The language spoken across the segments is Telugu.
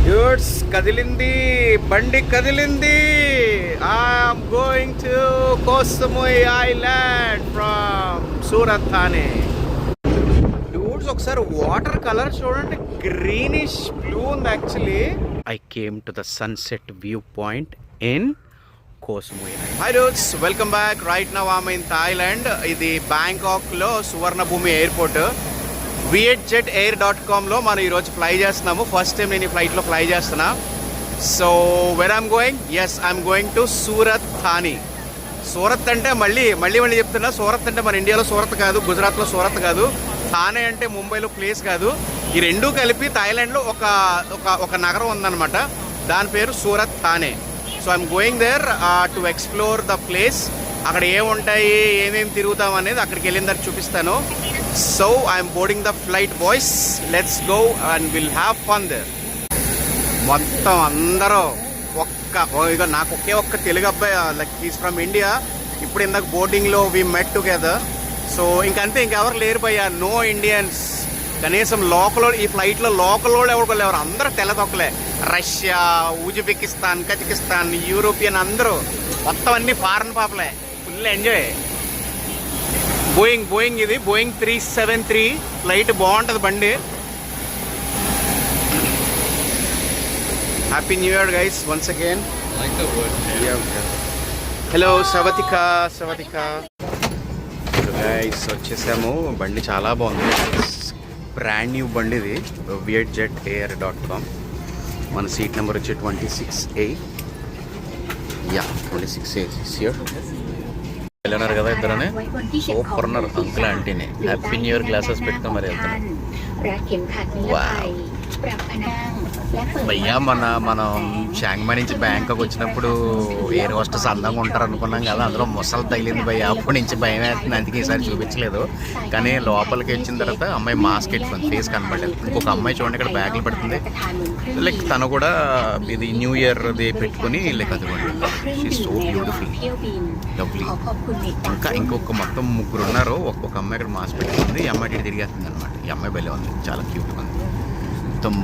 డ్యూడ్స్ కదిలింది, బండి కదిలింది. I'm going to Koh Samui island from Surat Thani. Dudes ఒకసారి వాటర్ కలర్ చూడండి, గ్రీనిష్ బ్లూ ఉంది actually. I came to the sunset view point in Koh Samui. Hi dudes, welcome back. Right now I'm in Thailand. ఇది బ్యాంకాక్ లో సువర్ణభూమి ఎయిర్పోర్ట్. vietjetair.com లో మనం ఈరోజు ఫ్లై చేస్తున్నాము. ఫస్ట్ టైం నేను ఈ ఫ్లైట్లో ఫ్లై చేస్తున్నా. So where I'm going? Yes, I'm going to Surat Thani. Surat అంటే మళ్ళీ చెప్తున్నా, సూరత్ అంటే మన ఇండియాలో సూరత్ కాదు, గుజరాత్లో సూరత్ కాదు, థానే అంటే ముంబైలో ప్లేస్ కాదు. ఈ రెండూ కలిపి థాయిలాండ్లో ఒక నగరం ఉందన్నమాట. దాని పేరు Surat Thani. So I'm going there to explore the place. అక్కడ ఏముంటాయి, ఏమేమి తిరుగుతాం అనేది అక్కడికి వెళ్ళిన తర్వాత చూపిస్తాను. So I'm boarding the flight boys, let's go and will have fun there. మొత్తం అందరూ ఇక నాకు ఒక్క తెలుగు అబ్బాయి, లైక్ ఈజ్ ఫ్రమ్ ఇండియా. ఇప్పుడు ఇందాక బోర్డింగ్లో వి మెట్ టుగెదర్. సో ఇంకంతే, ఇంకెవరు లేరు భయ్యా, నో ఇండియన్స్. కనీసం లోకల్, ఈ ఫ్లైట్లో లోకల్ వాళ్ళు ఎవరు అందరూ తెల్లదొక్కలే. రష్యా, ఉజ్బెకిస్తాన్, కజకిస్తాన్, యూరోపియన్ అందరూ మొత్తం అన్ని ఫారెన్ పాపలే. Full enjoy. బోయింగ్ ఇది బోయింగ్ 373 ఫ్లైట్, బాగుంటుంది బండి. Happy new year guys once again. Hello సవతిక గైస్, వచ్చేసాము. బండి చాలా బాగుంది, బ్రాండ్ న్యూ బండి ఇది. vietjetair.com. మన సీట్ నెంబర్ వచ్చి 26A. 26A వెళ్ళినారు కదా ఇద్దరనే. సూపర్ ఉన్నారు అంకుల్ ఆంటీని. హ్యాపీ న్యూ ఇయర్ గ్లాసెస్ పెట్టుకుని మరి వెళ్తాను. భయ్యా మనం షాంగ్మా నుంచి బ్యాంకాక్ వచ్చినప్పుడు ఎయిర్ హోస్టెస్ అందంగా ఉంటారు అనుకున్నాం కదా, అందులో ముసలు తగిలింది భయ్యా. అప్పటి నుంచి భయం వేస్తుంది, అందుకే ఈసారి చూపించలేదు. కానీ లోపలికి వచ్చిన తర్వాత అమ్మాయి మాస్క్ పెట్టుకుంది, ఫేస్ కనబడలేదు. ఇంకొక అమ్మాయి చూడండి ఇక్కడ బ్యాగ్లు పెడుతుంది, లైక్ తను కూడా ఇది న్యూ ఇయర్ది పెట్టుకుని లైక్ అదిగోండి. She so beautiful, lovely. ఇంకొక మొత్తం ముగ్గురు ఉన్నారు. ఒక్కొక్క అమ్మాయి ఇక్కడ మాస్క్ పెట్టుకుంది, ఈ అమ్మాయి తిరిగేస్తుంది అనమాట. ఈ అమ్మాయి భలే ఉంది, చాలా క్యూట్గా ఉంది. మొత్తం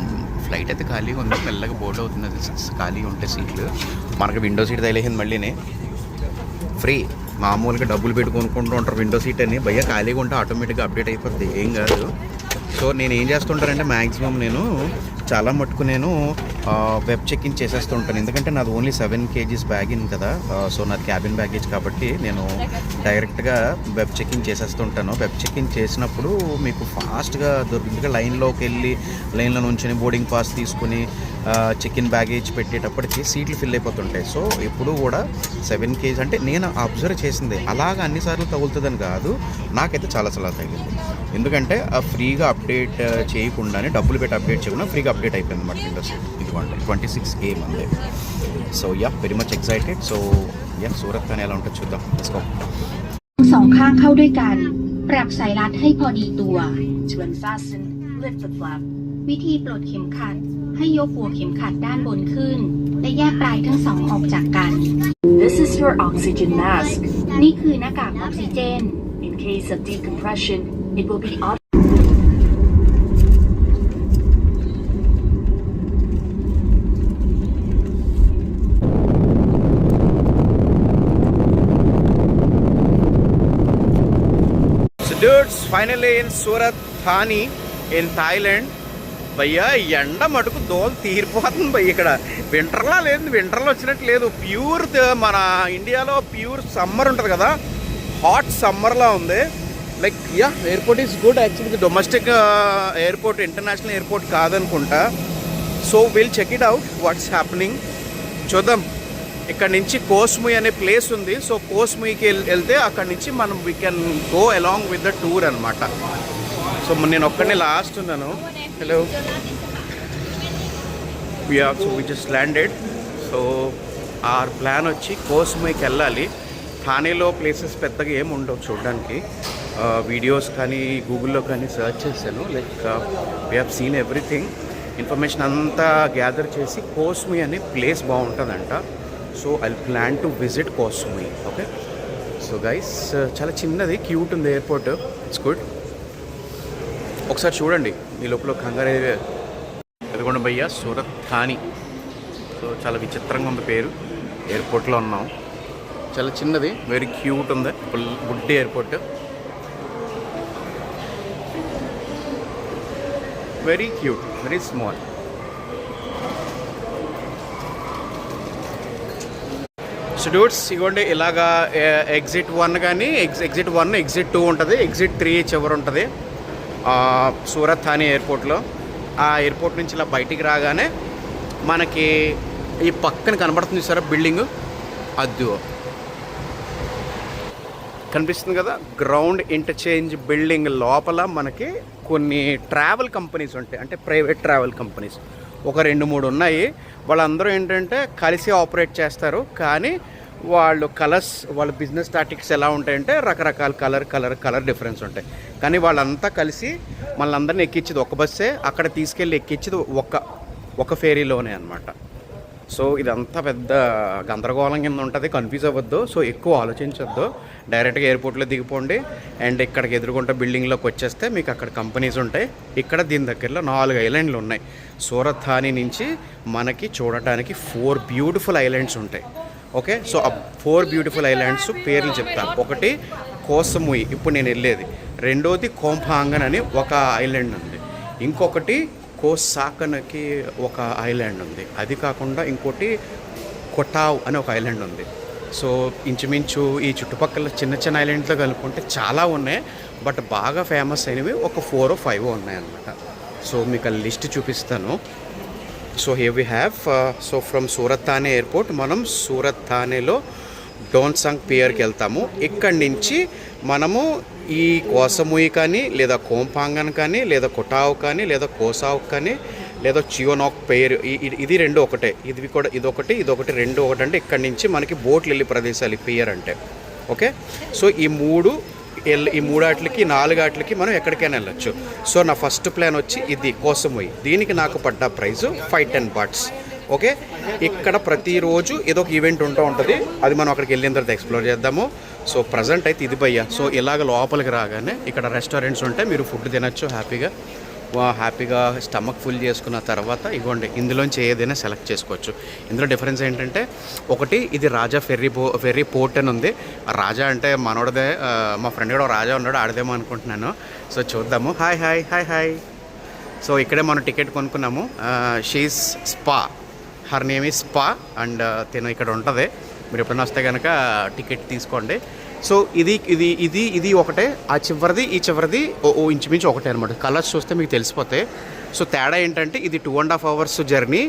ఫ్లైట్ అయితే ఖాళీగా ఉంది, మెల్లగా బోర్డ్ అవుతుంది. అది 6 ఖాళీగా ఉంటే సీట్లు. మనకు విండో సీట్ తగిలేసింది మళ్ళీనే. ఫ్రీ, మామూలుగా డబ్బులు పెట్టి కొనుక్కుంటూ ఉంటారు విండో సీట్ అని. భయ్య ఖాళీగా ఉంటే ఆటోమేటిక్గా అప్డేట్ అయిపోద్ది, ఏం కాదు. సో నేను ఏం చేస్తుంటానంటే మ్యాక్సిమం నేను చాలా మటుకు నేను వెబ్ చెక్ ఇన్ చేసేస్తుంటాను. ఎందుకంటే నాది ఓన్లీ 7 kgs బ్యాగిన్ కదా. సో నాది క్యాబిన్ బ్యాగేజ్ కాబట్టి నేను డైరెక్ట్గా వెబ్ చెక్ ఇన్ చేసేస్తుంటాను. వెబ్ చెక్ ఇన్ చేసినప్పుడు మీకు ఫాస్ట్గా దొరుకుతుంది. లైన్లోకి వెళ్ళి లైన్లో నుంచి బోర్డింగ్ పాస్ తీసుకుని చెక్ ఇన్ బ్యాగేజ్ పెట్టేటప్పటికి సీట్లు ఫిల్ అయిపోతుంటాయి. సో ఎప్పుడు కూడా 7 kgs అంటే నేను అబ్జర్వ్ చేసింది, అలాగా అన్నిసార్లు తగులుతుందని కాదు, నాకైతే చాలా తగిలింది. ఎందుకంటే ఫ్రీగా అప్డేట్ చేయకుండానే, డబ్బులు పెట్టి అప్డేట్ చేయకుండా ఫ్రీగా అప్డేట్ అయిపోయింది అన్నమాట విండోస్. ఇదిగోండి 26A మంది. So very much excited. So Surat Thani ఎలా ఉంటుందో చూద్దాం. Let's go. 2 ข้างเข้าด้วยกัน ปรับสายรัดให้พอดีตัว To unfasten, lift the flap. วิธีปลดเข็มขัด ให้ยกหัวเข็มขัดด้านบนขึ้น และแยกปลายทั้งสองออกจากกัน This is your oxygen mask. นี่คือหน้ากากออกซิเจน In case of decompression, it will be Dudes, finally in Surat Thani in Thailand. భయ్యా ఎండ మటుకు దోలు తీరిపోతుంది భయ్య. ఇక్కడ వింటర్లా లేదు, వింటర్లో వచ్చినట్టు లేదు. ప్యూర్ మన ఇండియాలో ప్యూర్ సమ్మర్ ఉంటుంది కదా, హాట్ సమ్మర్లా ఉంది. Like airport is good actually. Domestic airport, international airport కాదనుకుంటా. So will check it out what's happening. చూద్దాం. ఇక్కడ నుంచి Koh Samui అనే ప్లేస్ ఉంది. సో Koh Samuiకి వెళ్తే అక్కడ నుంచి మనం we can go along with the tour అనమాట. సో నేను ఒక్కడనే లాస్ట్ ఉన్నాను. Hello, so we just landed. So our plan వచ్చి Koh Samuiకి వెళ్ళాలి. థానేలో ప్లేసెస్ పెద్దగా ఏమి ఉండవు చూడడానికి. వీడియోస్ కానీ గూగుల్లో కానీ సెర్చ్ చేశాను. Like we have seen everything. Information అంతా గ్యాదర్ చేసి Koh Samui అనే ప్లేస్ బాగుంటుందంట. So I plan to visit Koh Samui. Okay, so guys చాలా చిన్నది, క్యూట్ ఉంది ఎయిర్పోర్ట్. It's good. ఒకసారి చూడండి, మీ లోపల కంగారు ఇదిగోండి భయ్య సూరత్ థానీ. సో చాలా విచిత్రంగా ఉంది పేరు. ఎయిర్పోర్ట్లో ఉన్నాం. చాలా చిన్నది, వెరీ క్యూట్ ఉంది, full good airport, very cute, very small. So dudes ఇవ్వండి ఇలాగా ఎగ్జిట్ 1 కానీ ఎగ్జిట్ 1 ఎగ్జిట్ 2 ఉంటుంది, ఎగ్జిట్ 3 చివరి ఉంటుంది సూరత్ థానీ ఎయిర్పోర్ట్లో. ఆ ఎయిర్పోర్ట్ నుంచి ఇలా బయటికి రాగానే మనకి ఈ పక్కన కనబడుతుంది సార్ బిల్డింగ్, అది కనిపిస్తుంది కదా, గ్రౌండ్ ఇంటర్చేంజ్ బిల్డింగ్ లోపల మనకి కొన్ని ట్రావెల్ కంపెనీస్ ఉంటాయి, అంటే ప్రైవేట్ ట్రావెల్ కంపెనీస్ ఒక 2-3 ఉన్నాయి. వాళ్ళందరూ ఏంటంటే కలిసి ఆపరేట్ చేస్తారు, కానీ వాళ్ళు కలర్స్, వాళ్ళ బిజినెస్ టాటిక్స్ ఎలా ఉంటాయంటే రకరకాల కలర్ డిఫరెన్స్ ఉంటాయి. కానీ వాళ్ళంతా కలిసి మళ్ళందరినీ ఎక్కించేది ఒక బస్సే, అక్కడ తీసుకెళ్ళి ఎక్కించేది ఒక ఫేరీలోనే అనమాట. సో ఇదంతా పెద్ద గందరగోళం కింద ఉంటుంది, కన్ఫ్యూజ్ అవ్వద్దు. సో ఎక్కువ ఆలోచించొద్దు, డైరెక్ట్గా ఎయిర్పోర్ట్లో దిగిపోండి. అండ్ ఇక్కడికి ఎదురుకుంటే బిల్డింగ్లోకి వచ్చేస్తే మీకు అక్కడ కంపెనీస్ ఉంటాయి. ఇక్కడ దీని దగ్గరలో 4 ఐలాండ్లు ఉన్నాయి. సూరత్ థానీ నుంచి మనకి చూడటానికి 4 బ్యూటిఫుల్ ఐలాండ్స్ ఉంటాయి. ఓకే, సో ఆ 4 బ్యూటిఫుల్ ఐలాండ్స్ పేర్లు చెప్తాను. ఒకటి కోసముయి, ఇప్పుడు నేను వెళ్ళేది. రెండోది కోంపాంగన్ అని ఒక ఐలాండ్ ఉంది. ఇంకొకటి కోసాకన్కి ఒక ఐలాండ్ ఉంది. అది కాకుండా ఇంకోటి కొటావ్ అని ఒక ఐలాండ్ ఉంది. సో ఇంచుమించు ఈ చుట్టుపక్కల చిన్న ఐలాండ్తో కలుపుకుంటే చాలా ఉన్నాయి, బట్ బాగా ఫేమస్ అయినవి ఒక 4 or 5 ఉన్నాయన్నమాట. సో మీకు ఆ లిస్ట్ చూపిస్తాను. So here we have so from Surat Thani airport మనం సూరత్ థానేలో డోన్సాంగ్ పియర్కి వెళ్తాము. ఇక్కడి నుంచి మనము ఈ కోసముయి కానీ లేదా కోంపాంగన్ కానీ లేదా కొటావ్ కానీ లేదా కోసావ్ కానీ లేదా చియోనాక్ పేరు, ఇది 2 ఒకటే, ఇదొకటి 2 ఒకటి. అంటే ఇక్కడి నుంచి మనకి బోట్లు వెళ్ళి ప్రదేశాలు పియర్ అంటే. ఓకే, సో ఈ 3 ఆటలకి 4 ఆటలకి మనం ఎక్కడికైనా వెళ్ళచ్చు. సో నా ఫస్ట్ ప్లాన్ వచ్చి ఇది కోసముయి. దీనికి నాకు పడ్డ ప్రైజు 5-10 బాట్స్. ఓకే, ఇక్కడ ప్రతిరోజు ఏదో ఒక ఈవెంట్ ఉంటుంది, అది మనం అక్కడికి వెళ్ళిన తర్వాత ఎక్స్ప్లోర్ చేద్దాము. సో ప్రజెంట్ అయితే ఇది భయ్య. సో ఇలాగ లోపలికి రాగానే ఇక్కడ రెస్టారెంట్స్ ఉంటాయి, మీరు ఫుడ్ తినచ్చు హ్యాపీగా స్టమక్ ఫుల్ చేసుకున్న తర్వాత ఇవ్వండి ఇందులోంచి ఏదైనా సెలెక్ట్ చేసుకోవచ్చు. ఇందులో డిఫరెన్స్ ఏంటంటే ఒకటి ఇది రాజా ఫెర్రీ పోర్ట్ అని ఉంది. రాజా అంటే మనోడదే, మా ఫ్రెండ్ కూడా రాజా ఉన్నాడు, ఆడదేమో అనుకుంటున్నాను. సో చూద్దాము. హాయ్. సో ఇక్కడే మనం టికెట్ కొనుక్కున్నాము. She's spa, her name is spa and తిను ఇక్కడ ఉంటుంది. మీరు ఎప్పుడైనా వస్తే కనుక టికెట్ తీసుకోండి. సో ఇది ఒకటే, ఆ చివరిది ఈ చివరిది ఇంచుమించు ఒకటే అనమాట. కలర్స్ చూస్తే మీకు తెలిసిపోతాయి. సో తేడా ఏంటంటే ఇది 2.5 hours జర్నీ,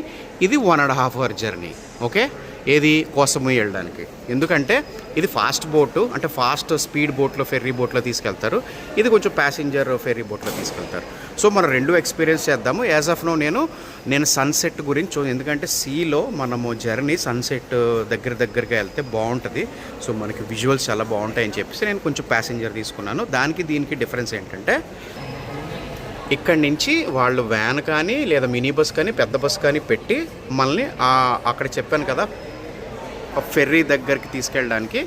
ఇది 1.5 hour జర్నీ. ఓకే, ఏది కోసము వెళ్ళడానికి. ఎందుకంటే ఇది ఫాస్ట్ బోటు, అంటే ఫాస్ట్ స్పీడ్ బోట్లో ఫెర్రీ బోట్లో తీసుకెళ్తారు, ఇది కొంచెం ప్యాసింజర్ ఫెర్రీ బోట్లో తీసుకెళ్తారు. సో మనం 2 ఎక్స్పీరియన్స్ చేద్దాము. యాజ్ ఆఫ్ నో నేను సన్సెట్ గురించి, ఎందుకంటే సీలో మనము జర్నీ సన్సెట్ దగ్గరగా వెళ్తే బాగుంటుంది. సో మనకి విజువల్స్ చాలా బాగుంటాయని చెప్పేసి నేను కొంచెం ప్యాసింజర్ తీసుకున్నాను. దీనికి డిఫరెన్స్ ఏంటంటే ఇక్కడి నుంచి వాళ్ళు వ్యాన్ కానీ లేదా మినీ బస్ కానీ పెద్ద బస్ కానీ పెట్టి మనల్ని అక్కడ చెప్పాను కదా ఫెర్రీ దగ్గరికి తీసుకెళ్ళడానికి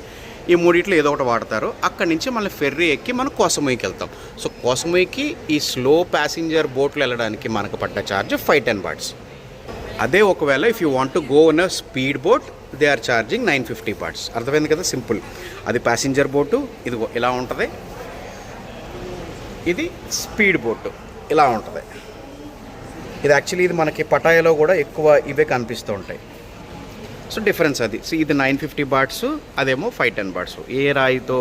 ఈ 3 ఏదో ఒకటి వాడతారు. అక్కడి నుంచి మళ్ళీ ఫెర్రీ ఎక్కి మనం కోసముయికి వెళ్తాం. సో కోసముయికి ఈ స్లో ప్యాసింజర్ బోట్లు వెళ్ళడానికి మనకు పడ్డ ఛార్జ్ 5-10 బాట్స్. అదే ఒకవేళ if you want to go in a speed boat they are charging 950 bahts. అర్థమైంది కదా, సింపుల్. అది ప్యాసింజర్ బోటు, ఇది ఇలా ఉంటుంది. ఇది స్పీడ్ బోటు ఇలా ఉంటుంది. ఇది యాక్చువల్లీ ఇది మనకి పటాయాలో కూడా ఎక్కువ ఇవే కనిపిస్తూ ఉంటాయి. సో డిఫరెన్స్ అది. సో ఇది 950 బాట్స్, అదేమో 5-10 బాట్స్. ఏ రాయితో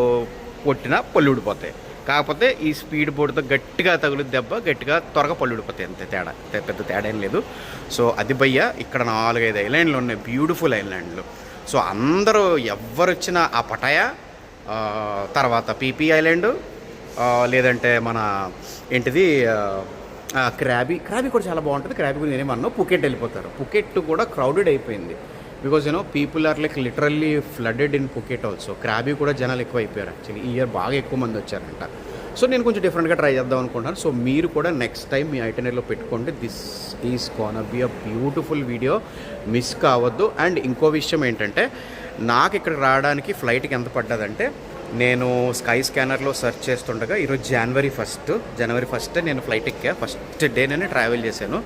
కొట్టినా పళ్ళుడిపోతాయి. కాకపోతే ఈ స్పీడ్ బోర్డుతో గట్టిగా తగులుద్ది దెబ్బ, గట్టిగా త్వరగా పళ్ళుడిపోతాయి, అంతే తేడా, పెద్ద తేడా ఏం లేదు. సో అది భయ్య. ఇక్కడ 4-5 ఐలాండ్లు ఉన్నాయి, బ్యూటిఫుల్ ఐలాండ్లు. సో అందరూ ఎవరు వచ్చినా ఆ పటాయా తర్వాత పీపీ ఐలాండ్ లేదంటే మన ఏంటిది క్రాబీ కూడా చాలా బాగుంటుంది. క్రాబీ గురించి నేనేమన్నా పుకెట్ వెళ్ళిపోతారు. పుకెట్ కూడా క్రౌడెడ్ అయిపోయింది. Because people are like literally flooded in Phuket also. Krabi కూడా జనాలు ఎక్కువ అయిపోయారు యాక్చువల్లీ. ఈ ఇయర్ బాగా ఎక్కువ మంది వచ్చారంట. సో నేను కొంచెం డిఫరెంట్గా ట్రై చేద్దాం అనుకుంటున్నాను. సో మీరు కూడా నెక్స్ట్ టైం మీ ఐటనరీలో పెట్టుకోండి. This is gonna be a beautiful video, miss కావద్దు. అండ్ ఇంకో విషయం ఏంటంటే నాకు ఇక్కడికి రావడానికి ఫ్లైట్కి ఎంత పడ్డదంటే నేను స్కై స్కానర్లో సెర్చ్ చేస్తుండగా ఈరోజు జనవరి 1 నేను ఫ్లైట్ ఎక్కా. ఫస్ట్ డే నేను ట్రావెల్ చేశాను.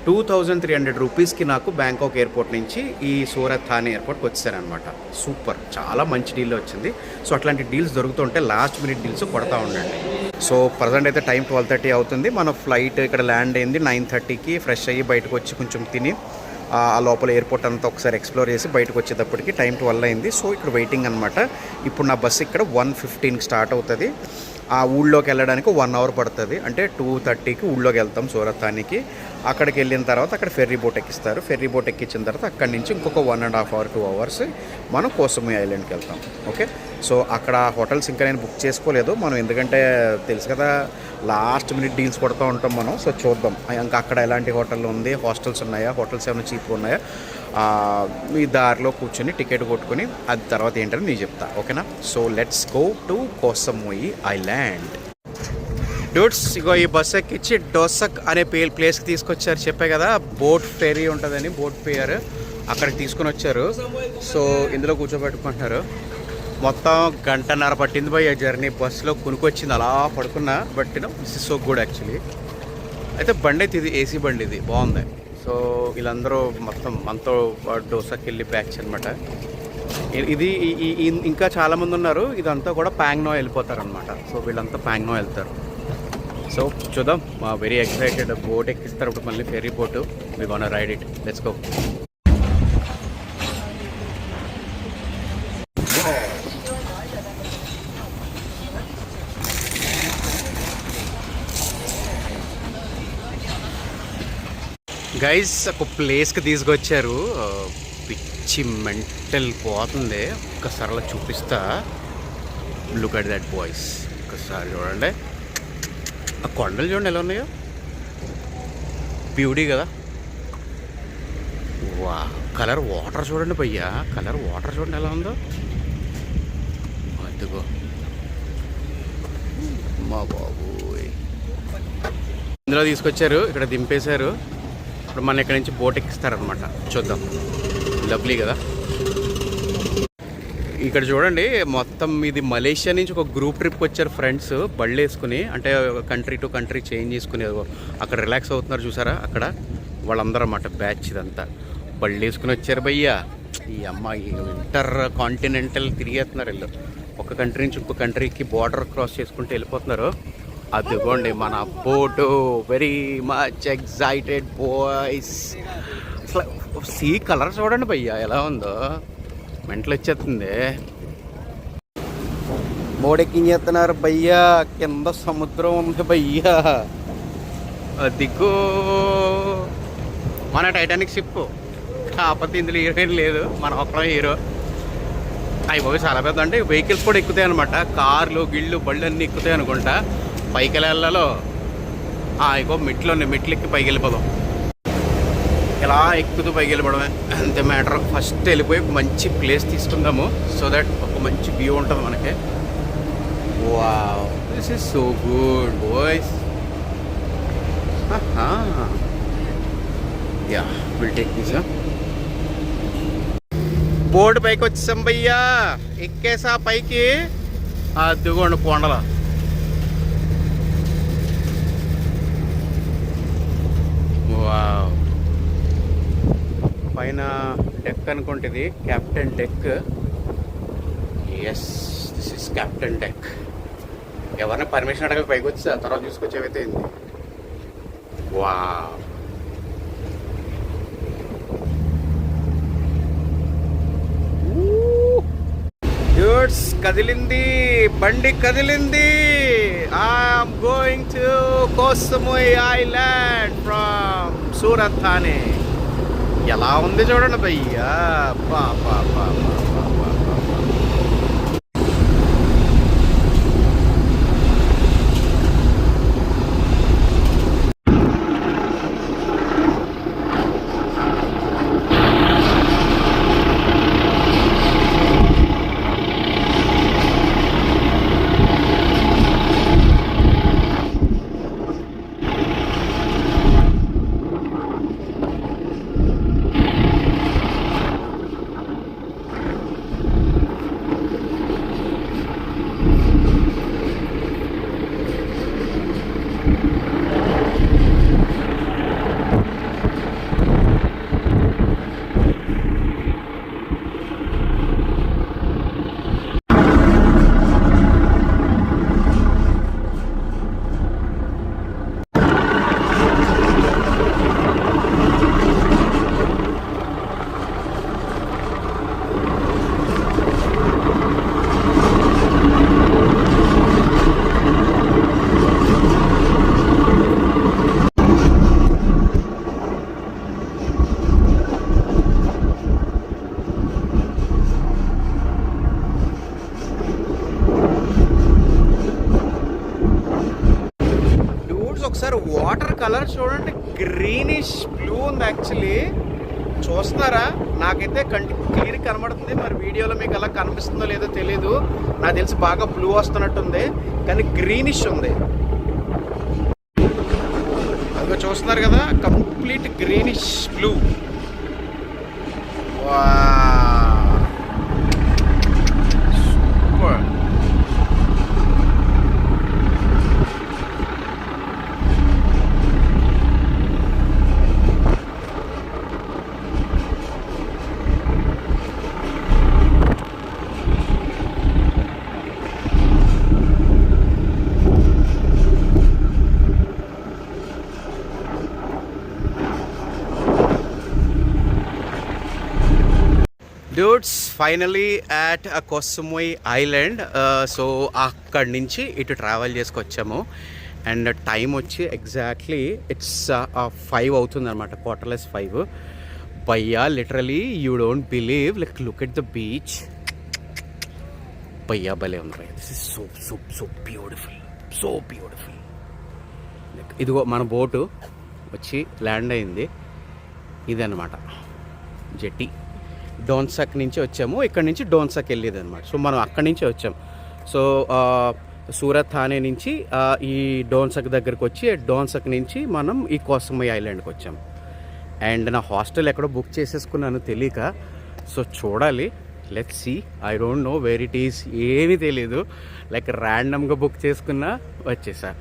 2300 రూపీస్కి నాకు బ్యాంకాక్ ఎయిర్పోర్ట్ నుంచి ఈ సూరత్ థానే ఎయిర్పోర్ట్కి వచ్చారనమాట. సూపర్, చాలా మంచి డీల్ వచ్చింది. సో అట్లాంటి డీల్స్ దొరుకుతుంటే లాస్ట్ మినిట్ డీల్స్ కొడతా ఉండండి. సో ప్రజెంట్ అయితే టైం 12:30 అవుతుంది. మన ఫ్లైట్ ఇక్కడ ల్యాండ్ అయింది 9:30కి. ఫ్రెష్ అయ్యి బయటకు వచ్చి కొంచెం తిని ఆ లోపల ఎయిర్పోర్ట్ అంతా ఒకసారి ఎక్స్ప్లోర్ చేసి బయటకు వచ్చేటప్పటికి టైం 12 అయింది. సో ఇక్కడ వెయిటింగ్ అనమాట. ఇప్పుడు నా బస్సు ఇక్కడ 1:15కి స్టార్ట్ అవుతుంది. ఆ ఊళ్ళోకి వెళ్ళడానికి 1 అవర్ పడుతుంది. అంటే 2:30కి ఊళ్ళోకి వెళ్తాం సూరత్ థానేకి. అక్కడికి వెళ్ళిన తర్వాత అక్కడ ఫెర్రీ బోట్ ఎక్కిస్తారు. ఫెర్రీ బోట్ ఎక్కించిన తర్వాత అక్కడి నుంచి ఇంకొక 1.5 అవర్ 2 అవర్స్ మనం కోసమీ ఐలాండ్కి వెళ్తాం. ఓకే, సో అక్కడ హోటల్స్ ఇంకా నేను బుక్ చేసుకోలేదు మనం, ఎందుకంటే తెలుసు కదా లాస్ట్ మినిట్ డీల్స్ కొడుతూ ఉంటాం మనం. సో చూద్దాం ఇంకా అక్కడ ఎలాంటి హోటల్ ఉంది, హాస్టల్స్ ఉన్నాయా, హోటల్స్ ఏమైనా చీప్గా ఉన్నాయా, మీ దారిలో కూర్చొని టికెట్ కొట్టుకొని అది తర్వాత ఏంటని నేను చెప్తా. ఓకేనా, so let's go to Koh Samui island. Dudes, ఇగో ఈ బస్ ఎక్కించి డోసక్ అనే ప్లేస్కి తీసుకొచ్చారు. చెప్పే కదా బోట్ ఫెరీ ఉంటుందని, బోట్ ఫేర్ అక్కడికి తీసుకొని వచ్చారు. సో ఇందులో కూర్చోబెట్టుకుంటున్నారు. మొత్తం 1.5 గంట పట్టింది పోయి జర్నీ. బస్సులో కునుకొచ్చింది, అలా పడుకున్నా. But this is so good actually. అయితే బండి అయితే ఇది ఏసీ బండి, ఇది బాగుంది. సో వీళ్ళందరూ మొత్తం మనతో డోసాకి వెళ్ళి బ్యాచ్ అనమాట. ఇది ఇంకా చాలామంది ఉన్నారు. ఇదంతా కూడా ప్యాంగ్నో వెళ్ళిపోతారనమాట. సో వీళ్ళంతా ప్యాంగ్నో వెళ్తారు. సో చూద్దాం, వెరీ ఎక్సైటెడ్. బోట్ ఎక్కిస్తారు ఇప్పుడు మళ్ళీ, ferry boat. We gonna ride it, let's go. Guys ఒక ప్లేస్కి తీసుకొచ్చారు. పిచ్చి మెంటల్ పోతుంది. ఒక్కసారి అలా చూపిస్తా. లుక్ అట్ దట్ బాయ్స్, ఒక్కసారి చూడండి. ఆ కొండలు చూడండి ఎలా ఉన్నాయో, బ్యూటీ కదా. వా, కలర్ వాటర్ చూడండి భయ్యా, కలర్ వాటర్ చూడండి ఎలా ఉందో. అదిగో మా బాబోయ్. ఇందులో తీసుకొచ్చారు, ఇక్కడ దింపేశారు. ఇప్పుడు మన ఇక్కడ నుంచి బోట్ ఎక్కిస్తారనమాట. చూద్దాం, లవ్లీ కదా. ఇక్కడ చూడండి, మొత్తం ఇది మలేషియా నుంచి ఒక గ్రూప్ ట్రిప్కి వచ్చారు ఫ్రెండ్స్, బళ్ళు వేసుకుని. అంటే కంట్రీ టు కంట్రీ చేంజ్ చేసుకుని అక్కడ రిలాక్స్ అవుతున్నారు చూసారా, అక్కడ వాళ్ళందరూ అన్నమాట బ్యాచ్. ఇదంతా బళ్ళు వేసుకుని వచ్చారు భయ్యా. ఈ అమ్మాయి ఇంటర్ కాంటినెంటల్ తిరిగేస్తున్నారు వీళ్ళు. ఒక కంట్రీ నుంచి ఇంకో కంట్రీకి బార్డర్ క్రాస్ చేసుకుంటూ వెళ్ళిపోతున్నారు. అదిగోండి మన boat. Very much excited boys. అసలు సీ కలర్ చూడండి భయ్యా ఎలా ఉందో, మెంటలు వచ్చేస్తుంది. బోడెక్కించేస్తున్నారు భయ్యా, కింద సముద్రం ఉంది భయ్యా. అదిగో మన టైటానిక్ షిప్. కాకపోతే ఇందులో హీరోయిన్ లేదు, మన ఒక్కడే హీరో. అయిపోయి చాలా పెద్ద, అంటే వెహికల్స్ కూడా ఎక్కుతాయి అనమాట. కార్లు గిళ్ళు బళ్ళు అన్నీ ఎక్కుతాయి అనుకుంటా. పైకి వెళ్ళాలో ఇగో మెట్లు ఉన్నాయి, మెట్లు ఎక్కి పైకి వెళ్ళిపోదాం. ఇలా ఎక్కుతూ పైకి వెళ్ళిపోవడమే అంతే మ్యాటర్. ఫస్ట్ వెళ్ళిపోయి మంచి ప్లేస్ తీసుకుందాము, సో దట్ ఒక మంచి వ్యూ ఉంటుంది మనకి. Wow, this is so good boys. Yeah, will take this. Board పైకి వచ్చేసాం భయ్యా, ఎక్కేసా పైకి. అదిగోండి కొండల. వావ్, పైన డెక్ అనుకుంటుంది, captain deck. Yes, this is captain deck. ఎవరైనా పర్మిషన్ అడగ పైకి వచ్చి ఆ తర్వాత చూసుకొచ్చేవైతే అయింది. వావ్, డ్యూడ్స్ కదిలింది, బండి కదిలింది. I'm going to Koh Samui island from Surat Thani. ఎలా ఉంది చూడండి భయ్యా, పాపా. ఒకసారి వాటర్ కలర్ చూడండి, గ్రీనిష్ బ్లూ ఉంది యాక్చువల్లీ. చూస్తున్నారా? నాకైతే క్లియర్ కనబడుతుంది, మరి వీడియోలో మీకు అలా కనిపిస్తుందో లేదో తెలీదు. నాకు తెలిసి బాగా బ్లూ వస్తున్నట్టుంది, కానీ గ్రీనిష్ ఉంది. అదిగో చూస్తున్నారు కదా, complete greenish blue. Super. Dudes, finally at Koh Samui island. So అక్కడి నుంచి ఇటు ట్రావెల్ చేసుకొచ్చాము. అండ్ టైం వచ్చి ఎగ్జాక్ట్లీ ఇట్స్ 5 అవుతుంది అనమాట, 4:45. భయ్యా literally you don't believe, like look at the beach. భయ్యా భలే ఉంది భయ్యా. This is so so so beautiful, so beautiful. Like ఇదిగో మన బోటు వచ్చి ల్యాండ్ అయింది. ఇదన్నమాట జెట్టి. డోన్సక్ నుంచి వచ్చాము, ఇక్కడ నుంచి డోన్సక్ వెళ్ళేది అనమాట. సో మనం అక్కడి నుంచి వచ్చాం. సో సూరత్ థానే నుంచి ఈ డోన్సక్ దగ్గరకు వచ్చి, డోన్సక్ నుంచి మనం ఈ Koh Samui ఐలాండ్కి వచ్చాం. అండ్ నా హాస్టల్ ఎక్కడో బుక్ చేసేసుకున్నాను తెలియక. సో చూడాలి, let's see. I don't know where it is, ఏమీ తెలీదు. లైక్ ర్యాండమ్గా బుక్ చేసుకున్నా, వచ్చేసా.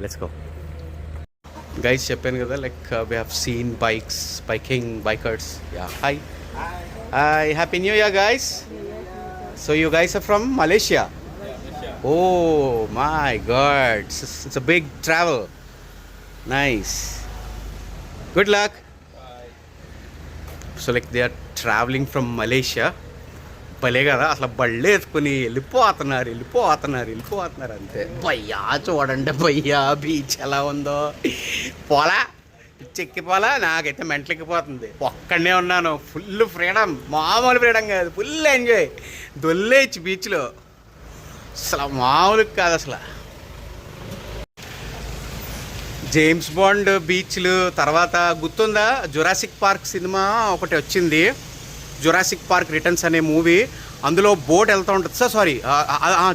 Let's go. గైస్ చెప్పాను కదా, like we have scene bikers. Yeah, hi. Hi, Happy New Year, guys. So you guys are from Malaysia? Oh my God, it's a big travel. Nice. Good luck. Bye. So like they are traveling from Malaysia. భలే కదా, అసలు బళ్ళు వేసుకుని వెళ్ళిపోతున్నారు అంతే. భయ్యా చూడండి భయ్యా, బీచ్ ఎలా ఉందో. పోలా చెక్కిపోలా, నాకైతే మెంటలెక్కిపోతుంది. ఒక్కడనే ఉన్నాను, ఫుల్ ఫ్రీడమ్. మామూలు ఫ్రీడమ్ కాదు, ఫుల్ ఎంజాయ్. దొల్లేచ్చు బీచ్లో, అసలు మామూలు కాదు అసలు. జేమ్స్ బాండ్ బీచ్లు, తర్వాత గుర్తుందా జురాసిక్ పార్క్ సినిమా ఒకటి వచ్చింది, జురాసిక్ పార్క్ రిటర్న్స్ అనే మూవీ. అందులో బోట్ వెళ్తూ ఉంటుంది. సారీ,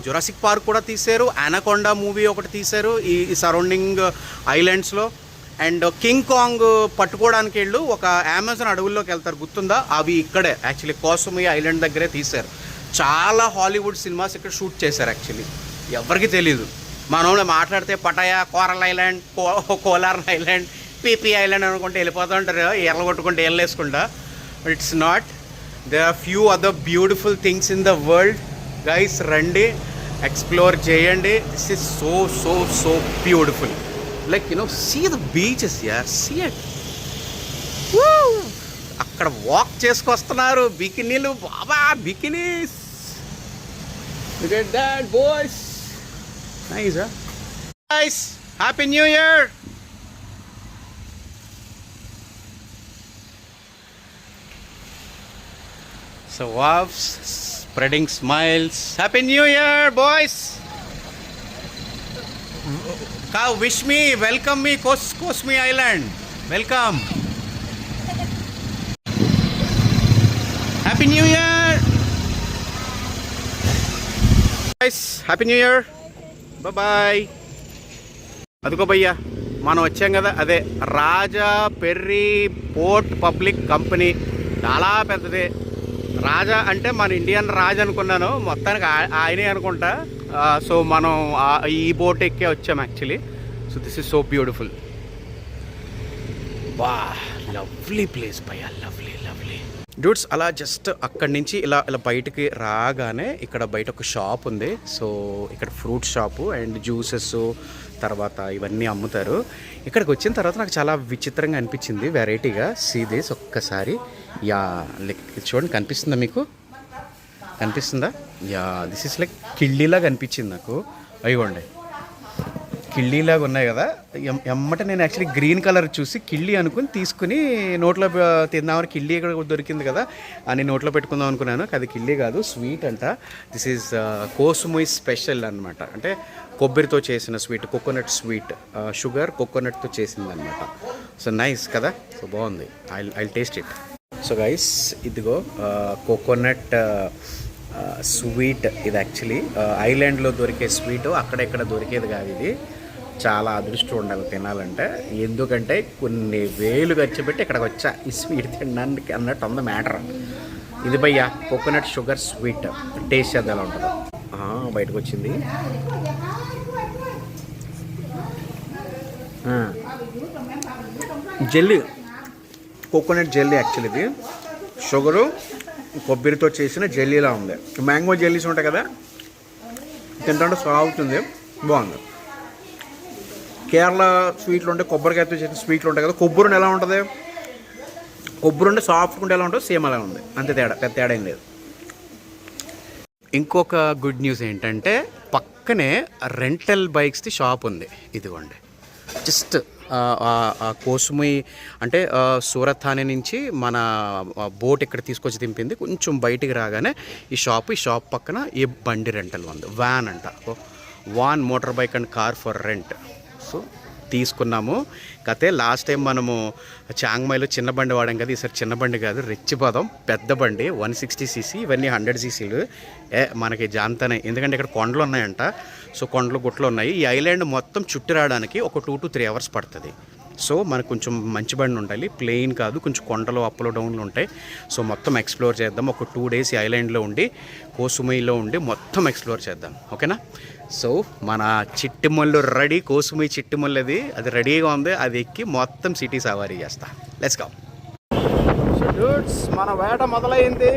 జురాసిక్ పార్క్ కూడా తీశారు. అనకొండా మూవీ ఒకటి తీశారు ఈ సరౌండింగ్ ఐలాండ్స్లో. అండ్ కింగ్ కాంగ్ పట్టుకోవడానికి వెళ్ళు ఒక అమెజాన్ అడవుల్లోకి వెళ్తారు, గుర్తుందా? అవి ఇక్కడే యాక్చువల్లీ Koh Samui ఐలాండ్ దగ్గరే తీశారు. చాలా హాలీవుడ్ సినిమాస్ ఇక్కడ షూట్ చేశారు యాక్చువల్లీ, ఎవరికి తెలీదు. మనం మాట్లాడితే Pattaya, coral island, coral island, Phi Phi island అనుకుంటే వెళ్ళిపోతూ ఉంటారు, ఎర్ర కొట్టుకుంటే వేసుకుంటా. It's not. There are few other beautiful things in the world. Guys రండి, ఎక్స్ప్లోర్ చేయండి. This is so so so beautiful. Like, you know, see the beaches, yeah, see it. Woo! అక్కడ వాక్ చేసుకొస్తున్నారు బికినీలు, బాబా bikinis. Look at that, boys. Nice, huh? Guys, Happy New Year. So waves, spreading smiles. Happy New Year, boys. Wish me, welcome me, Koh Samui Island. Welcome. Happy New Year. Guys, Happy New Year. Bye bye. అదిగో భయ్యా, మనం వచ్చాం కదా, అదే రాజా పెర్రీ పోర్ట్ పబ్లిక్ కంపెనీ. చాలా పెద్దది. రాజా అంటే మన ఇండియన్ రాజు అనుకున్నాను, మొత్తానికి ఆయనే అనుకుంటా. సో మనం ఈ బోట్ ఎక్కే వచ్చాం actually. So this is so beautiful. వా, లవ్లీ ప్లేస్ భయ్యా, లవ్లీ లవ్లీ. డ్యూడ్స్, అలా జస్ట్ అక్కడి నుంచి ఇలా బయటకి రాగానే ఇక్కడ బయట ఒక షాప్ ఉంది. సో ఇక్కడ ఫ్రూట్ షాపు అండ్ జ్యూసెస్ తర్వాత ఇవన్నీ అమ్ముతారు. ఇక్కడికి వచ్చిన తర్వాత నాకు చాలా విచిత్రంగా అనిపించింది, వెరైటీగా. సీ దిస్ ఒక్కసారి. యా, లైక్ చూడండి, కనిపిస్తుందా మీకు? కనిపిస్తుందా? యా, దిస్ ఇస్ లైక్ కిళ్ళీలాగా అనిపించింది నాకు. అయ్యోండి, కిళ్ళీలాగా ఉన్నాయి కదా, ఎమ్మట నేను యాక్చువల్లీ గ్రీన్ కలర్ చూసి కిళ్ళీ అనుకుని తీసుకుని నోట్లో తిందామని, కిళ్ళీ ఇక్కడ దొరికింది కదా అని నోట్లో పెట్టుకుందాం అనుకున్నాను. అది కిళ్ళీ కాదు, స్వీట్ అంట. దిస్ ఈజ్ కోసుముయ్ స్పెషల్ అనమాట. అంటే కొబ్బరితో చేసిన స్వీట్, కోకోనట్ స్వీట్, షుగర్ కోకోనట్తో చేసింది అనమాట. సో నైస్ కదా, సో బాగుంది. I taste it. So guys, ఇదిగో కోకోనట్ స్వీట్. ఇది యాక్చువల్లీ ఐలాండ్లో దొరికే స్వీటు, అక్కడెక్కడ దొరికేది కాదు. ఇది చాలా అదృష్టం ఉండాలి తినాలంటే. ఎందుకంటే కొన్ని వేలు ఖర్చు పెట్టి ఇక్కడికి వచ్చా ఈ స్వీట్ తినడానికి అన్నట్టు ఉంది మ్యాటర్. ఇది భయ్యా కోకోనట్ షుగర్ స్వీట్. టేస్ట్ చేద్దాం ఎలా ఉంటుందో. బయటకు వచ్చింది. Jelly, coconut jelly actually. ఇది షుగరు కొబ్బరితో చేసిన జెల్లీలా ఉంది. మ్యాంగో జెల్లీస్ ఉంటాయి కదా, తింటే సాగుతుంది, బాగుంది. కేరళ స్వీట్లు ఉంటే కొబ్బరికాయతో చేసిన స్వీట్లు ఉంటాయి కదా, కొబ్బరి ఎలా ఉంటుంది, కొబ్బరి ఉంటే సాఫ్ట్గా ఉంటే ఎలా ఉంటుంది, సేమ్ అలా ఉంది. అంతే తేడా, పెద్ద తేడా ఏం లేదు. ఇంకొక గుడ్ న్యూస్ ఏంటంటే పక్కనే రెంటల్ బైక్స్ది షాప్ ఉంది. ఇదిగోండి, జస్ట్ కోసుముయ్ అంటే సూరత్ థానే నుంచి మన బోట్ ఇక్కడ తీసుకొచ్చి దింపింది. కొంచెం బయటికి రాగానే ఈ షాప్ పక్కన ఈ బండి రెంటల్ ఉంది. వ్యాన్ అంట, van motor bike and car for rent. So తీసుకున్నాము. కతే లాస్ట్ టైం మనము చాంగ్మాయిలో చిన్న బండి వాడాం కదా, ఈసారి చిన్న బండి కాదు, రెచ్చిపోదాం, పెద్ద బండి 160cc. ఇవన్నీ 100cc. మనకి జాంతనే, ఎందుకంటే ఇక్కడ కొండలు ఉన్నాయంట. సో కొండలు గుట్టలు ఉన్నాయి. ఈ ఐలాండ్ మొత్తం చుట్టి రావడానికి ఒక 2 to 3 hours పడుతుంది. సో మనకు కొంచెం మంచి బండి ఉండాలి, ప్లెయిన్ కాదు, కొంచెం కొండలు అప్లు డౌన్లు ఉంటాయి. సో మొత్తం ఎక్స్ప్లోర్ చేద్దాం. ఒక 2 days ఈ ఐలాండ్లో ఉండి, కోసుముయ్లో ఉండి మొత్తం ఎక్స్ప్లోర్ చేద్దాం, ఓకేనా? సో మన చిట్టిమల్లు రెడీ, కోసుముయ్ చిట్టిమల్లు అది రెడీగా ఉంది. అది ఎక్కి మొత్తం సిటీ సవారీ చేస్తా. Let's go. సో డూడ్స్, మన వేట మొదలైంది.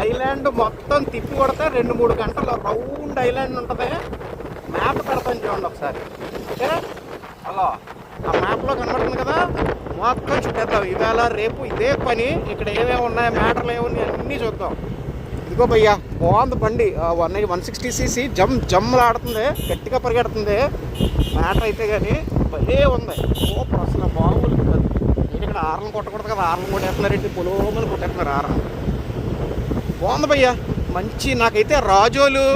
ఐలాండ్ మొత్తం తిప్పి కొడితే 2-3 గంటల రౌండ్ ఐలాండ్ ఉంటుంది. మ్యాప్ పెడతాను చూడండి ఒకసారి, ఓకే? అలా ఆ మ్యాప్లో కనబడుతుంది కదా, మొత్తం చుట్టేద్దాం. ఇవాళ రేపు ఇదే పని. ఇక్కడ ఏమేమి ఉన్నాయి, మ్యాటర్లు ఏమున్నాయి అన్నీ చూద్దాం. ఇదిగో భయ్యా, బాగుంది బండి. 160cc జమ్ములు ఆడుతుంది, గట్టిగా పరిగెడుతుంది. మ్యాటర్ అయితే కానీ భలే ఉంది. అసలు బాగుంది. నేను ఇక్కడ ఆర్లను కొట్టకూడదు కదా, ఆర్లను కొట్టేస్తున్నారు ఏంటి, పొలోమని కొట్టేస్తున్నారు ఆర్లను. బాగుంది భయ్యా, మంచి. నాకైతే రాజోలు,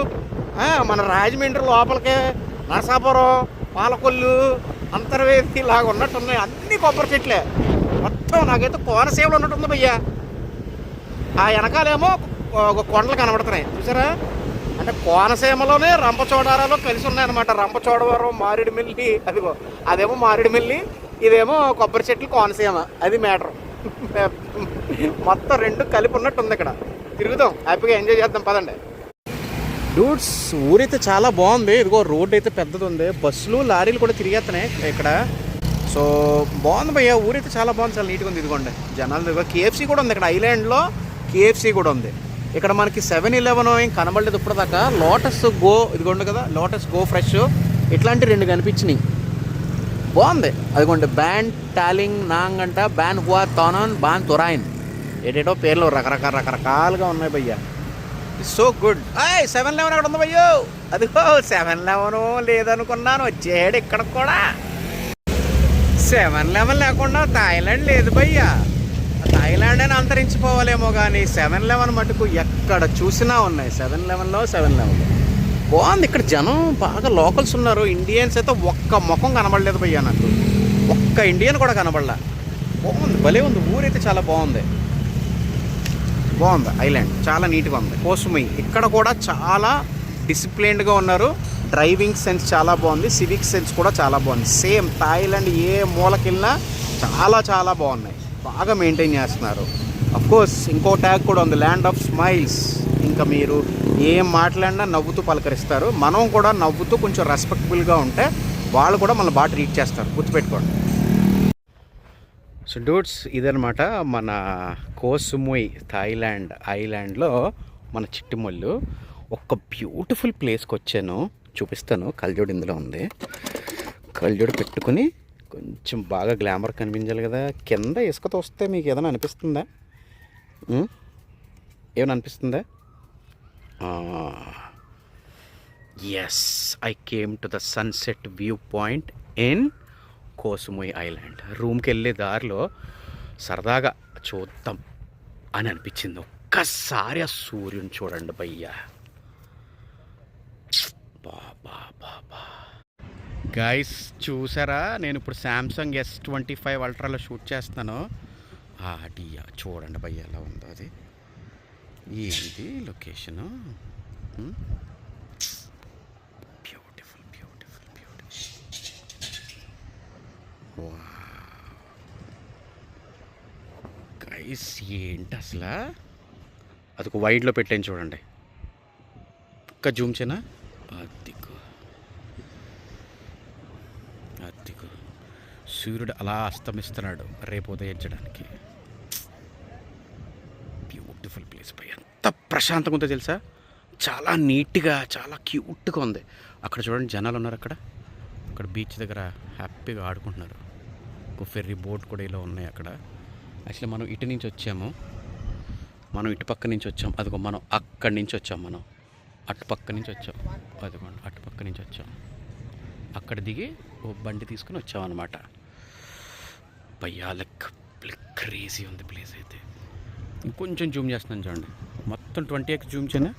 మన రాజమండ్రి లోపలికే నరసాపురం, పాలకొల్లు, అంతర్వేది లాగా ఉన్నట్టున్నాయి. అన్ని కొబ్బరి చెట్లే మొత్తం. నాకైతే కోనసీమలో ఉన్నట్టుంది భయ్యా. ఆ వెనకాలేమో ఒక కొండలు కనబడుతున్నాయి, చూసారా? అంటే కోనసీమలోనే రంపచోడవరంలో కలిసి ఉన్నాయన్నమాట. రంపచోడవరం, మారేడుమిల్లి, అదిగో అదేమో మారేడుమిల్లి, ఇదేమో కొబ్బరి చెట్లు కోనసీమ. అది మ్యాటర్. మొత్తం 2 కలిపి ఉన్నట్టుంది. ఇక్కడ తిరుగుదాం, హ్యాపీగా ఎంజాయ్ చేద్దాం, పదండి. డూడ్స్, ఊరైతే చాలా బాగుంది. ఇదిగో రోడ్ అయితే పెద్దది ఉంది, బస్సులు లారీలు కూడా తిరిగేస్తున్నాయి ఇక్కడ. సో బాగుంది భయ్యా, ఊరైతే చాలా బాగుంది, చాలా నీట్గా ఉంది. ఇదిగోండి జనాలు. ఇదిగో KFC కూడా ఉంది ఇక్కడ ఐలాండ్లో, KFC కూడా ఉంది. ఇక్కడ మనకి 7-Eleven ఏం కనబడలేదు ఇప్పటిదాకా. లోటస్ గో, ఇదిగోండి కదా, లోటస్ గో ఫ్రెష్, ఇట్లాంటి 2 కనిపించినాయి. బాగుంది. అదిగోండి బ్యాన్ టాలింగ్ నాంగ్ అంట, బ్యాన్ హువా తానాన్, బాన్ తురాయిన్, ఏటేటో పేర్లు రకరకాలుగా ఉన్నాయి భయ్యా. So good. 7-Eleven అక్కడ ఉంది భయ్యో. అదిగో 7-Eleven లేదనుకున్నాను, వచ్చేడు ఇక్కడ కూడా. 7-Eleven లేకుండా థాయిలాండ్ లేదు భయ్యా. థాయిలాండ్ అని అంతరించిపోవాలేమో కానీ 7-Eleven మటుకు ఎక్కడ చూసినా ఉన్నాయి. 7-Elevenలో బాగుంది. ఇక్కడ జనం బాగా లోకల్స్ ఉన్నారు. ఇండియన్స్ అయితే ఒక్క ముఖం కనబడలేదు భయ్యా నాకు, ఒక్క ఇండియన్ కూడా కనబడలా. బాగుంది, భలే ఉంది. ఊరైతే చాలా బాగుంది. ఐలాండ్ చాలా నీట్గా ఉంది. కోసుముయ్ ఇక్కడ కూడా చాలా డిసిప్లిన్డ్గా ఉన్నారు. డ్రైవింగ్ సెన్స్ చాలా బాగుంది, సివిక్ సెన్స్ కూడా చాలా బాగుంది. సేమ్ థాయిలాండ్ ఏ మూలకెళ్ళినా చాలా బాగున్నాయి, బాగా మెయింటైన్ చేస్తున్నారు. అఫ్కోర్స్ ఇంకో ట్యాగ్ కూడా ఉంది, ల్యాండ్ ఆఫ్ స్మైల్స్. ఇంకా మీరు ఏం మాట్లాడినా నవ్వుతూ పలకరిస్తారు. మనం కూడా నవ్వుతూ కొంచెం రెస్పెక్టబుల్గా ఉంటే వాళ్ళు కూడా మనల్ని బాగా ట్రీట్ చేస్తారు, గుర్తుపెట్టుకోండి. సో డూడ్స్, ఇదనమాట మన కోసుముయ్ థాయిలాండ్ ఐలాండ్లో మన చిట్టిమల్లు. ఒక బ్యూటిఫుల్ ప్లేస్కి వచ్చాను, చూపిస్తాను. కళ్ళజోడు ఇందులో ఉంది. కళ్ళజోడు పెట్టుకుని కొంచెం బాగా గ్లామర్ కనిపించాలి కదా. కింద ఇసుకతో వస్తే మీకు ఏదైనా అనిపిస్తుందా? ఏమైనా అనిపిస్తుందా? Yes, I came to the sunset view point in Koh Samui island. రూమ్కి వెళ్ళే దారిలో సరదాగా చూద్దాం అని అనిపించింది. ఒక్కసారి ఆ సూర్యుని చూడండి భయ్యా. బాబా బాబా గైస్, చూసారా నేను ఇప్పుడు శాంసంగ్ S25 అల్ట్రాలో షూట్ చేస్తున్నాను. డియా చూడండి భయ్య ఎలా ఉందో అది. ఏంటి location, beautiful beautiful beautiful. Guys ఏంటి అసలు, అది ఒక వైడ్లో పెట్టాను చూడండి. ఒక్క జూమ్ చేయనా, అదిగో అదిగో సూర్యుడు అలా అస్తమిస్తున్నాడు రేపు ఉదయించడానికి. బ్యూటిఫుల్ ప్లేస్ పై ఎంత ప్రశాంతంగా ఉందో తెలుసా, చాలా నీట్గా చాలా క్యూట్గా ఉంది. అక్కడ చూడండి జనాలు ఉన్నారు, అక్కడ బీచ్ దగ్గర హ్యాపీగా ఆడుకుంటున్నారు. ఒక ఫెర్రీ బోట్ కూడా ఇలా ఉన్నాయి అక్కడ. యాక్చువల్లీ మనం ఇటు నుంచి వచ్చాము, మనం ఇటు పక్క నుంచి వచ్చాం. అదిగో మనం అక్కడి నుంచి వచ్చాం, మనం అటుపక్క నుంచి వచ్చాం. అదిగోండి అటుపక్క నుంచి వచ్చాం, అక్కడ దిగి ఓ బండి తీసుకుని వచ్చాం అనమాట. భయ్యా క్రేజీ ఉంది ప్లేస్ అయితే. ఇంకొంచెం జూమ్ చేస్తున్నాను చూడండి, మొత్తం 20x జూమ్ చేయనా,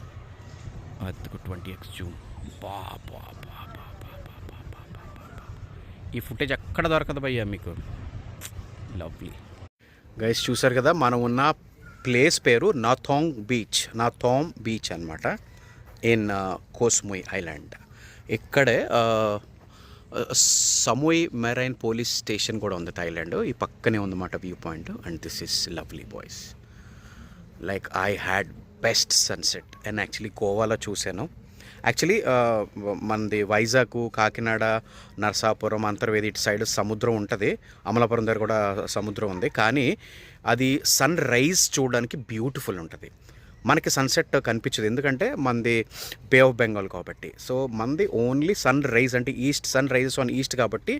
అదిగో 20x జూమ్. బాబా బాబా బాబా బాబా, ఈ ఫుటేజ్ ఎక్కడ దొరకదు భయ్యా మీకు. లవ్లీ గైస్, చూసారు కదా మనం ఉన్న ప్లేస్ పేరు నాథోంగ్ బీచ్ అనమాట, ఇన్ కోసుమొయ్ ఐలాండ్. ఇక్కడే సమోయ్ మెరైన్ పోలీస్ స్టేషన్ కూడా ఉంది థాయిలాండ్. ఈ పక్కనే ఉందన్నమాట view point. And this is lovely boys. Like I had best sunset. And actually గోవాలో చూశాను. యాక్చువల్లీ మనది వైజాగ్, కాకినాడ, నరసాపురం, అంతర్వేది ఇటు సైడ్ సముద్రం ఉంటుంది. అమలాపురం దగ్గర కూడా సముద్రం ఉంది. కానీ అది సన్ రైజ్ చూడడానికి బ్యూటిఫుల్ ఉంటుంది. మనకి సన్సెట్ కనిపించదు, ఎందుకంటే మనది బే ఆఫ్ బెంగాల్ కాబట్టి. సో మనది ఓన్లీ సన్ రైజ్ అంటే east, sun rises on east కాబట్టి.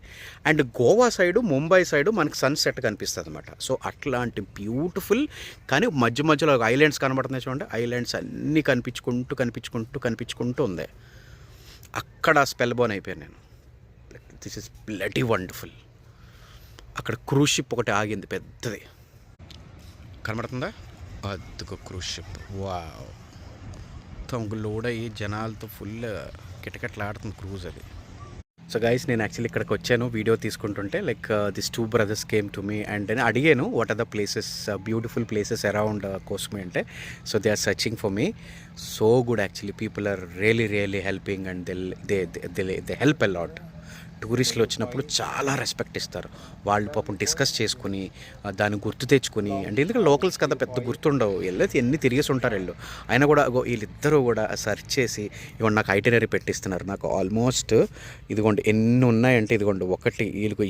And Goa side, Mumbai side మనకి సన్సెట్ కనిపిస్తుంది అనమాట. సో అట్లాంటి బ్యూటిఫుల్, కానీ మధ్య మధ్యలో ఐలాండ్స్ కనబడుతున్నాయి చూడండి. ఐలాండ్స్ అన్నీ కనిపించుకుంటూ ఉంది. అక్కడ స్పెల్ బోన్ అయిపోయాను నేను. This is bloody wonderful. అక్కడ క్రూజ్ షిప్ ఒకటి ఆగింది పెద్దది, కనబడుతుందా, అదిగో క్రూజ్ షిప్. వావ్, మొత్తం లోడ్ అయ్యి జనాలతో ఫుల్ కిటకిటలాడుతుంది క్రూజ్ అది. సో గైస్, నేను యాక్చువల్లీ ఇక్కడికి వచ్చాను వీడియో తీసుకుంటుంటే. Like this 2 brothers came to me and నేను అడిగాను what are the places, beautiful places around Koh Samui అంటే. So they are searching for me. So good actually, people are really helping and they help a lot. టూరిస్టులు వచ్చినప్పుడు చాలా రెస్పెక్ట్ ఇస్తారు. వాళ్ళు పాపం డిస్కస్ చేసుకుని దాన్ని గుర్తు తెచ్చుకొని, అంటే ఎందుకంటే లోకల్స్ కదా పెద్ద గుర్తుండవు, వెళ్ళేది ఎన్ని తిరిగేసి ఉంటారు వీళ్ళు. అయినా కూడా వీళ్ళిద్దరూ కూడా సెర్చ్ చేసి ఇదిగోండి నాకు ఐటినరీ పెట్టిస్తున్నారు. నాకు ఆల్మోస్ట్ ఇదిగోండి ఎన్ని ఉన్నాయంటే, ఇదిగోండి 1 వీళ్ళకు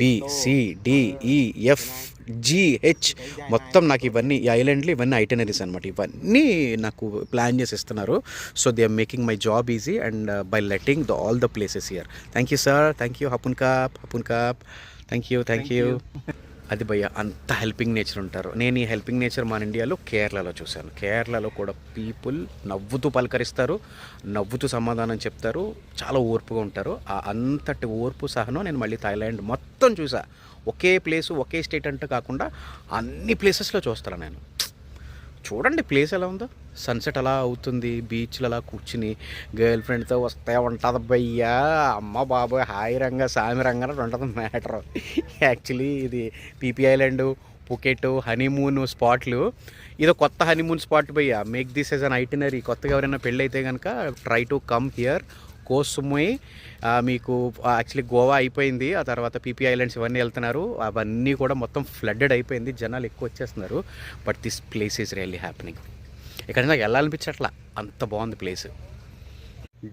ABCDEFGH మొత్తం నాకు ఇవన్నీ ఈ ఐలాండ్లు ఇవన్నీ ఐటినరీస్ అనమాట. ఇవన్నీ నాకు ప్లాన్ చేసి ఇస్తున్నారు. So they are making my job easy and by letting all the places here. Thank you sir, thank you. హపున్ కాప్, థ్యాంక్ యూ. అది భయ్య, అంత హెల్పింగ్ నేచర్ ఉంటారు. నేను ఈ హెల్పింగ్ నేచర్ మన ఇండియాలో కేరళలో చూశాను. కేరళలో కూడా పీపుల్ నవ్వుతూ పలకరిస్తారు, నవ్వుతూ సమాధానం చెప్తారు, చాలా ఓర్పుగా ఉంటారు. ఆ అంతటి ఓర్పు సహనం నేను మళ్ళీ థాయిలాండ్ మొత్తం చూసా. ఒకే ప్లేసు, ఒకే స్టేట్ అంటే కాకుండా అన్ని ప్లేసెస్లో చూస్తాను నేను. చూడండి ప్లేస్ ఎలా ఉందో, సన్సెట్ అలా అవుతుంది, బీచ్లో అలా కూర్చుని గర్ల్ ఫ్రెండ్తో వస్తే ఉంటుంది భయ్యా. అమ్మ బాబోయ్, హాయి రంగా సామి రంగా ఉంటుంది మ్యాటర్. యాక్చువల్లీ ఇది పీపీ ఐలాండ్, పుకెట్ హనీమూన్ స్పాట్లు. ఇదో కొత్త హనీమూన్ స్పాట్ భయ్యా. Make this as an itinerary. కొత్తగా ఎవరైనా పెళ్ళి అయితే కనుక ట్రై టు కమ్ హియర్ కోసుమొయ్. మీకు యాక్చువల్లీ గోవా అయిపోయింది, ఆ తర్వాత పీపీ ఐలాండ్స్ ఇవన్నీ వెళ్తున్నారు. అవన్నీ కూడా మొత్తం ఫ్లడ్డెడ్ అయిపోయింది, జనాలు ఎక్కువ వచ్చేస్తున్నారు. But this place is really happening. ఇక్కడ నాకు వెళ్ళాలనిపించట్లా, అంత బాగుంది ప్లేస్.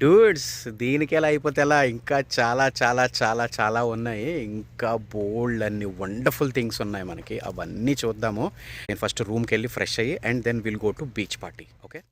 డూడ్స్, దీనికి ఎలా అయిపోతే ఎలా, ఇంకా చాలా చాలా చాలా చాలా ఉన్నాయి. ఇంకా బోల్డ్ అన్ని వండర్ఫుల్ థింగ్స్ ఉన్నాయి మనకి, అవన్నీ చూద్దాము. నేను ఫస్ట్ రూమ్కి వెళ్ళి ఫ్రెష్ అయ్యి and then will go to beach party. Okay.